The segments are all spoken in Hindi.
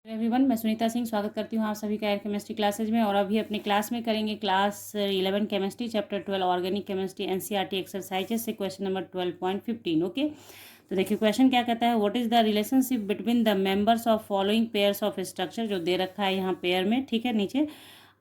एवरीवन, मैं सुनीता सिंह स्वागत करती हूँ आप सभी का एयर केमिस्ट्री क्लासेज में। और अभी अपने क्लास में करेंगे class 11 chemistry chapter 12 organic chemistry NCERT exercises से क्वेश्चन नंबर 12.15। ओके, तो देखिए क्वेश्चन क्या कहता है। What is the relationship between the members of following pairs of structure, जो दे रखा है यहाँ पेयर में, ठीक है, नीचे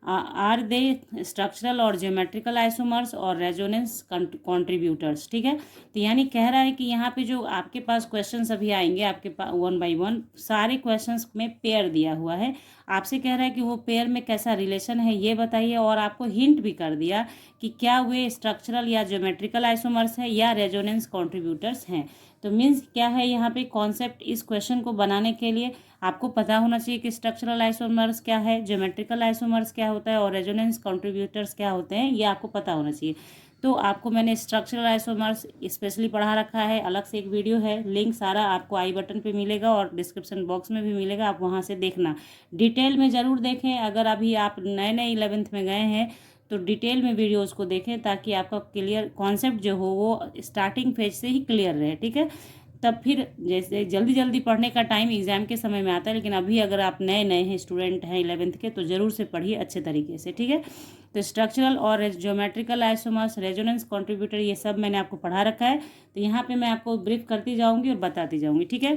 आर दे स्ट्रक्चरल और ज्योमेट्रिकल आइसोमर्स और रेजोनेंस कॉन्ट्रीब्यूटर्स, ठीक है। तो यानी कह रहा है कि यहाँ पे जो आपके पास क्वेश्चंस अभी आएंगे आपके पास वन बाय वन, सारे क्वेश्चंस में पेयर दिया हुआ है। आपसे कह रहा है कि वो पेयर में कैसा रिलेशन है ये बताइए, और आपको हिंट भी कर दिया कि क्या वे स्ट्रक्चरल या ज्योमेट्रिकल आइसोमर्स है या रेजोनेंस कॉन्ट्रीब्यूटर्स हैं। तो मीन्स क्या है यहाँ पे कॉन्सेप्ट, इस क्वेश्चन को बनाने के लिए आपको पता होना चाहिए कि स्ट्रक्चरल आइसोमर्स क्या है, ज्योमेट्रिकल आइसोमर्स क्या होता है और रेजोनेंस कॉन्ट्रीब्यूटर्स क्या होते हैं, ये आपको पता होना चाहिए। तो आपको मैंने स्ट्रक्चरल आइसोमर्स स्पेशली पढ़ा रखा है, अलग से एक वीडियो है, लिंक सारा आपको आई बटन पे मिलेगा और डिस्क्रिप्शन बॉक्स में भी मिलेगा, आप वहाँ से देखना, डिटेल में ज़रूर देखें। अगर अभी आप नए नए 11th में गए हैं तो डिटेल में वीडियोज़ को देखें ताकि आपका क्लियर कॉन्सेप्ट जो हो वो स्टार्टिंग फेज से ही क्लियर रहे, ठीक है। तब फिर जैसे जल्दी जल्दी पढ़ने का टाइम एग्ज़ाम के समय में आता है, लेकिन अभी अगर आप नए नए हैं, स्टूडेंट हैं 11th के, तो ज़रूर से पढ़िए अच्छे तरीके से, ठीक है। तो स्ट्रक्चरल और ज्योमेट्रिकल आइसोमर्स, रेजोनेंस कॉन्ट्रीब्यूटर, ये सब मैंने आपको पढ़ा रखा है। तो यहाँ पे मैं आपको ब्रीफ करती जाऊँगी और बताती जाऊँगी, ठीक है।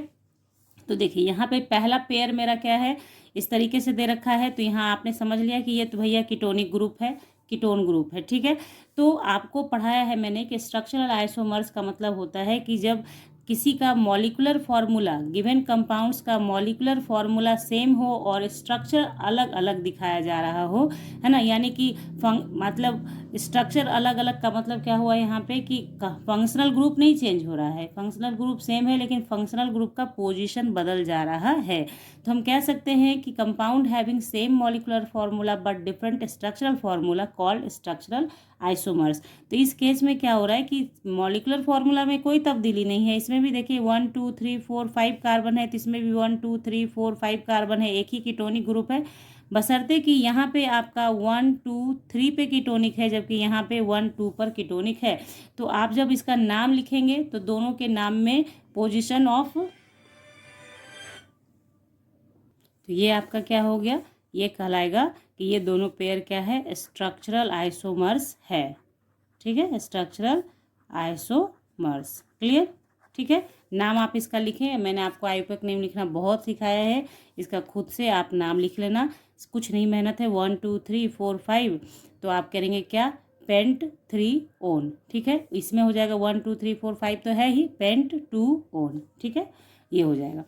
तो देखिए यहाँ पे पहला पेयर मेरा क्या है, इस तरीके से दे रखा है। तो यहाँ आपने समझ लिया कि ये तो भैया कीटोनिक ग्रुप है, कीटोन ग्रुप है, ठीक है। तो आपको पढ़ाया है मैंने कि स्ट्रक्चरल आइसोमर्स का मतलब होता है कि जब किसी का मॉलिकुलर फार्मूला, गिवन कंपाउंड्स का मॉलिकुलर फार्मूला सेम हो और स्ट्रक्चर अलग अलग दिखाया जा रहा हो, है ना। यानी कि मतलब स्ट्रक्चर अलग अलग का मतलब क्या हुआ यहाँ पे कि फंक्शनल ग्रुप नहीं चेंज हो रहा है, फंक्शनल ग्रुप सेम है लेकिन फंक्शनल ग्रुप का पोजीशन बदल जा रहा है। तो हम कह सकते हैं कि compound having same molecular formula but different structural formula called structural isomers. तो इस केस में क्या हो रहा है कि मॉलिकुलर फार्मूला में कोई तब्दीली नहीं है, इसमें भी देखिए 1 2 3 4 5 कार्बन है, तो इसमें भी 1 2 3 4 5 कार्बन है, एक ही कीटोनिक ग्रुप है, बशर्ते कि यहाँ पे आपका 1 2 3 पे कीटोनिक है जबकि यहाँ पे 1 2 पर कीटोनिक है। तो आप जब इसका नाम लिखेंगे तो दोनों के नाम में पोजीशन ऑफ, तो ये आपका क्या हो गया, ये कहलाएगा कि ये दोनों पेयर क्या है, स्ट्रक्चरल आइसोमर्स है, ठीक है, स्ट्रक्चरल आइसोमर्स। क्लियर, ठीक है। नाम आप इसका लिखें, मैंने आपको आईयूपैक नेम लिखना बहुत सिखाया है, इसका खुद से आप नाम लिख लेना, कुछ नहीं मेहनत है। 1 2 3 4 5, तो आप करेंगे क्या, पेंट 3 ओन, ठीक है। इसमें हो जाएगा 1 2 3 4 5 तो है ही, पेंट 2 ओन, ठीक है, ये हो जाएगा।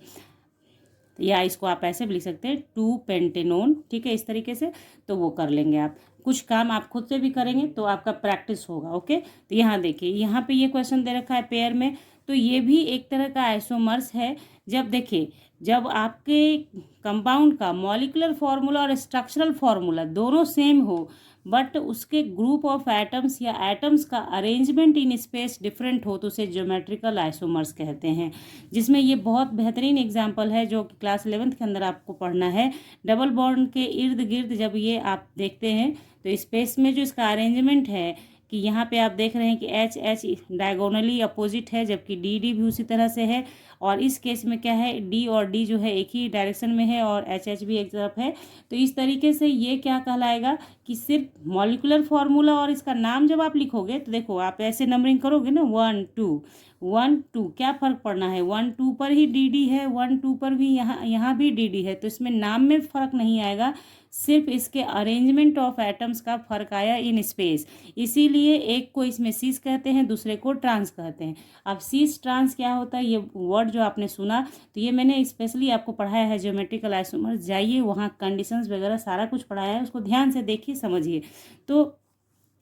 या इसको आप ऐसे भी लिख सकते हैं 2 पेंटेनोन, ठीक है, इस तरीके से। तो वो कर लेंगे आप, कुछ काम आप खुद से भी करेंगे तो आपका प्रैक्टिस होगा। ओके, तो यहाँ देखिए, यहाँ पे ये क्वेश्चन दे रखा है पेयर में, तो ये भी एक तरह का आइसोमर्स है। जब देखिए, जब आपके कंपाउंड का मॉलिकुलर फार्मूला और स्ट्रक्चरल फार्मूला दोनों सेम हो बट उसके ग्रुप ऑफ एटम्स या एटम्स का अरेंजमेंट इन स्पेस डिफरेंट हो, तो उसे ज्योमेट्रिकल आइसोमर्स कहते हैं। जिसमें ये बहुत बेहतरीन एग्जांपल है जो कि क्लास 11th के अंदर आपको पढ़ना है। डबल बॉन्ड के इर्द गिर्द जब ये आप देखते हैं तो स्पेस में जो इसका अरेंजमेंट है कि यहाँ पे आप देख रहे हैं कि एच एच डायगोनली अपोजिट है जबकि डी डी भी उसी तरह से है, और इस केस में क्या है, डी और डी जो है एक ही डायरेक्शन में है और एच एच भी एक तरफ है। तो इस तरीके से ये क्या कहलाएगा कि सिर्फ मॉलिकुलर फार्मूला और इसका नाम जब आप लिखोगे तो देखो आप ऐसे नंबरिंग करोगे ना, 1 2 1 2, क्या फ़र्क पड़ना है, 1 2 पर ही डी डी है, 1 2 पर भी यहाँ भी डी डी है, तो इसमें नाम में फ़र्क नहीं आएगा, सिर्फ इसके अरेंजमेंट ऑफ एटम्स का फ़र्क आया इन स्पेस। इसीलिए एक को इसमें सीस कहते हैं, दूसरे को ट्रांस कहते हैं। अब सीस ट्रांस क्या होता है, ये वर्ड जो आपने सुना, तो ये मैंने स्पेशली आपको पढ़ाया है ज्योमेट्रिकल आइसोमर्स, जाइए वहाँ कंडीशंस वगैरह सारा कुछ पढ़ाया है, उसको ध्यान से देखिए समझिए। तो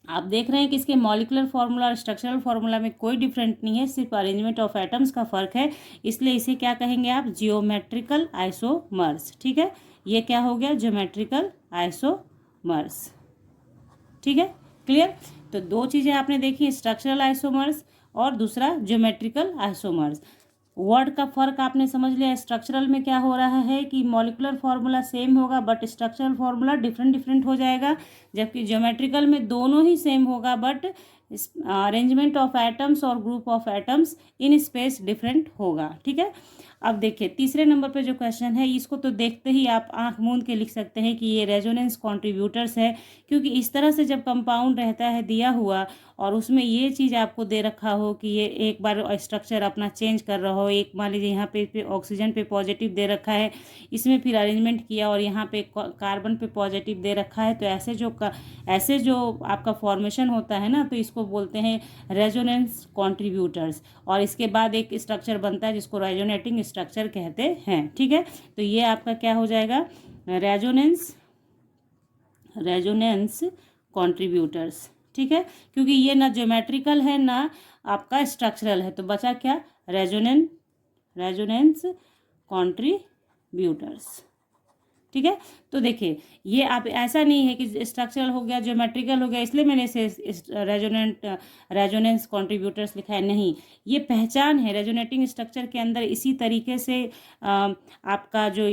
आप देख रहे हैं कि इसके मॉलिकुलर फार्मूला और स्ट्रक्चरल फार्मूला में कोई डिफरेंट नहीं है, सिर्फ अरेंजमेंट ऑफ एटम्स का फ़र्क है, इसलिए इसे क्या कहेंगे आप, जियोमेट्रिकल आइसोमर्स, ठीक है। ये क्या हो गया, ज्योमेट्रिकल आइसोमर्स, ठीक है, क्लियर। तो दो चीज़ें आपने देखी, स्ट्रक्चरल आइसोमर्स और दूसरा ज्योमेट्रिकल आइसोमर्स। वर्ड का फर्क आपने समझ लिया। स्ट्रक्चरल में क्या हो रहा है कि मॉलिकुलर फार्मूला सेम होगा but structural formula different different हो जाएगा, जबकि ज्योमेट्रिकल में दोनों ही सेम होगा बट अरेंजमेंट ऑफ एटम्स और group of atoms in space different होगा, ठीक है। अब देखिए तीसरे नंबर पे जो क्वेश्चन है, इसको तो देखते ही आप आंख मूंद के लिख सकते हैं कि ये रेजोनेंस कॉन्ट्रीब्यूटर्स है, क्योंकि इस तरह से जब कंपाउंड रहता है दिया हुआ और उसमें ये चीज़ आपको दे रखा हो कि ये एक बार स्ट्रक्चर अपना चेंज कर रहा हो, एक मान लीजिए यहाँ पे ऑक्सीजन पे पॉजिटिव दे रखा है, इसमें फिर अरेंजमेंट किया और यहाँ पे कार्बन पे पॉजिटिव दे रखा है, तो ऐसे जो आपका फॉर्मेशन होता है ना, तो इसको बोलते हैं रेजोनेंस कॉन्ट्रीब्यूटर्स। और इसके बाद एक स्ट्रक्चर बनता है जिसको रेजोनेटिंग स्ट्रक्चर कहते हैं। ठीक है, तो ये आपका क्या हो जाएगा, रेजोनेंस कॉन्ट्रीब्यूटर्स। ठीक है, क्योंकि ये ना ज्योमेट्रिकल है ना आपका स्ट्रक्चरल है, तो बचा क्या, रेजोनेंस कॉन्ट्रीब्यूटर्स। ठीक है, तो देखिए ये आप ऐसा नहीं है कि स्ट्रक्चरल हो गया ज्योमेट्रिकल हो गया इसलिए मैंने इसे रेजोनेंस कॉन्ट्रीब्यूटर्स लिखा है, नहीं, ये पहचान है। रेजोनेटिंग स्ट्रक्चर के अंदर इसी तरीके से आपका जो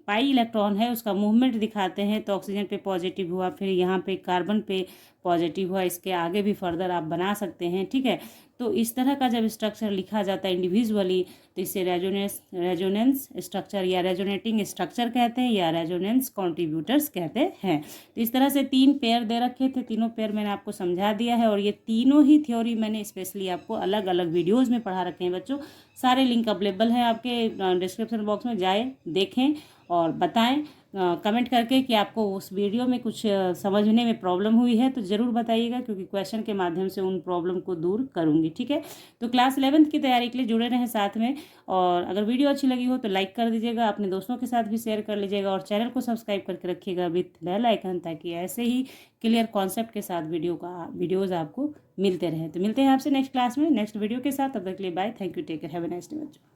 पाई इलेक्ट्रॉन है उसका मूवमेंट दिखाते हैं, तो ऑक्सीजन पे पॉजिटिव हुआ, फिर यहाँ पे कार्बन पे पॉजिटिव हुआ, इसके आगे भी फर्दर आप बना सकते हैं। ठीक है, तो इस तरह का जब स्ट्रक्चर लिखा जाता है इंडिविजुअली, तो इसे रेजोनेंस स्ट्रक्चर या रेजोनेटिंग स्ट्रक्चर कहते हैं या रेजोनेंस कॉन्ट्रीब्यूटर्स कहते हैं। तो इस तरह से 3 पेयर दे रखे थे, तीनों पेयर मैंने आपको समझा दिया है, और ये तीनों ही थ्योरी मैंने स्पेशली आपको अलग अलग वीडियोज़ में पढ़ा रखे हैं बच्चों। सारे लिंक अवेलेबल हैं आपके डिस्क्रिप्शन बॉक्स में, जाए देखें और बताएं कमेंट करके कि आपको उस वीडियो में कुछ समझने में प्रॉब्लम हुई है, तो ज़रूर बताइएगा, क्योंकि क्वेश्चन के माध्यम से उन प्रॉब्लम को दूर करूँगी। ठीक है, तो क्लास 11th की तैयारी के लिए जुड़े रहें साथ में, और अगर वीडियो अच्छी लगी हो तो लाइक कर दीजिएगा, अपने दोस्तों के साथ भी शेयर कर लीजिएगा, और चैनल को सब्सक्राइब करके रखिएगा विथ बेल आइकन, ताकि ऐसे ही क्लियर कॉन्सेप्ट के साथ वीडियोज़ आपको मिलते रहे। तो मिलते हैं आपसे नेक्स्ट क्लास में नेक्स्ट वीडियो के साथ, तब तक के लिए bye, thank you, take care, have a nice day बच्चों।